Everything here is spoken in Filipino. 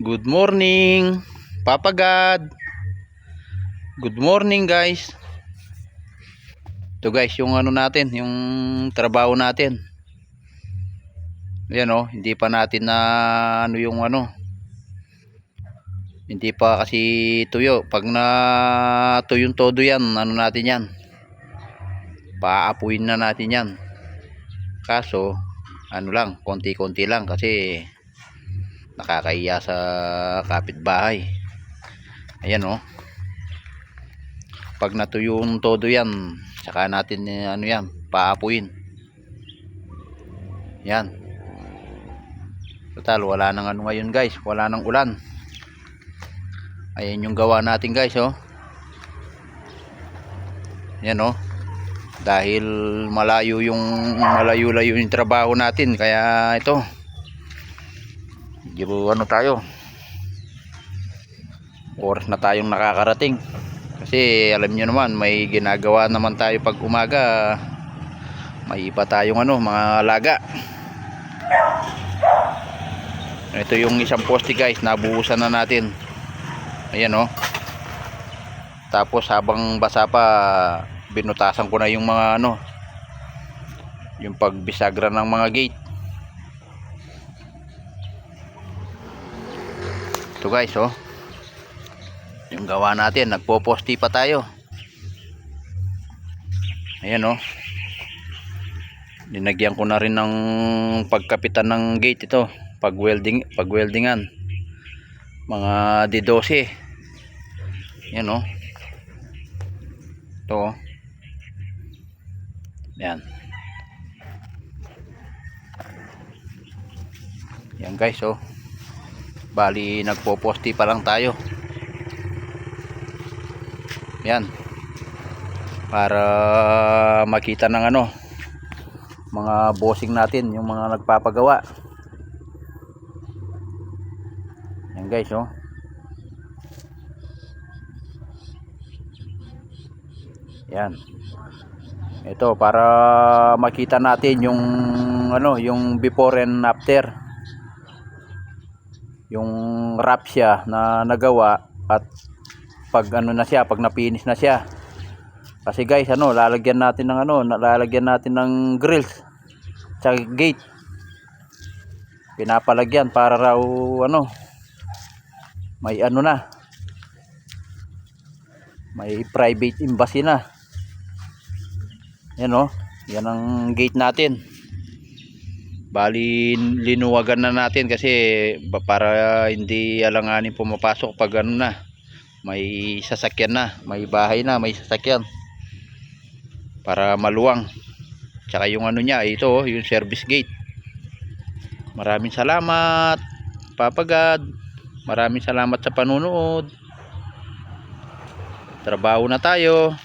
Good morning, Papa God. Good morning, guys. Ito guys, yung ano natin, yung trabaho natin. Ayan oh, hindi pa natin na ano yung ano. Hindi pa kasi tuyo. Pag na tuyong todo yan, ano natin yan. Paapuin na natin yan. Kaso, ano lang, konti-konti lang kasi nakakahiya sa kapitbahay. Ayan oh. Pag natuyong todo yan, saka natin ano yan, paapuin. Yan. Total, wala nang ano ngayon guys, wala nang ulan. Ayan yung gawa natin guys oh. Yan oh. Dahil malayo malayo-layo yung trabaho natin, kaya ito. Medyo ano tayo. Oras na tayong nakakarating. Kasi alam niyo naman, may ginagawa naman tayo pag umaga. May iba tayong ano, mga alaga. Ito yung isang poste guys, nabuhusan na natin. Ayan oh. Tapos habang basa pa, binutasan ko na yung mga ano, yung pagbisagra ng mga gate. Ito guys oh, yung gawa natin, nagpo-poste pa tayo. Ayan oh. Dinagyan ko na rin ng pagkapitan ng gate ito, pagweldingan. Mga D12. Yan oh. Ito oh. Yan. Yan guys oh. Bali nagpo-poste pa lang tayo. Yan. Para makita ng ano, mga bossing natin, yung mga nagpapagawa. Yan guys oh. Yan. Ito para makita natin yung ano, yung before and after. Yung wrap siya na nagawa at pag ano na siya, pag na-finish na siya. Kasi guys, ano, lalagyan natin ng ano, lalagyan natin ng grills sa gate. Pinapalagyan para raw ano, may ano na, may private embassy na. Yan oh, yan ang gate natin. Bali linuwagan na natin kasi para hindi alanganin pumapasok pag ano na, may sasakyan na, may bahay na, may sasakyan, para maluwang. Tsaka yung ano niya, ito oh, yung service gate. Maraming salamat Papa God. Maraming salamat sa panunood. Trabaho na tayo.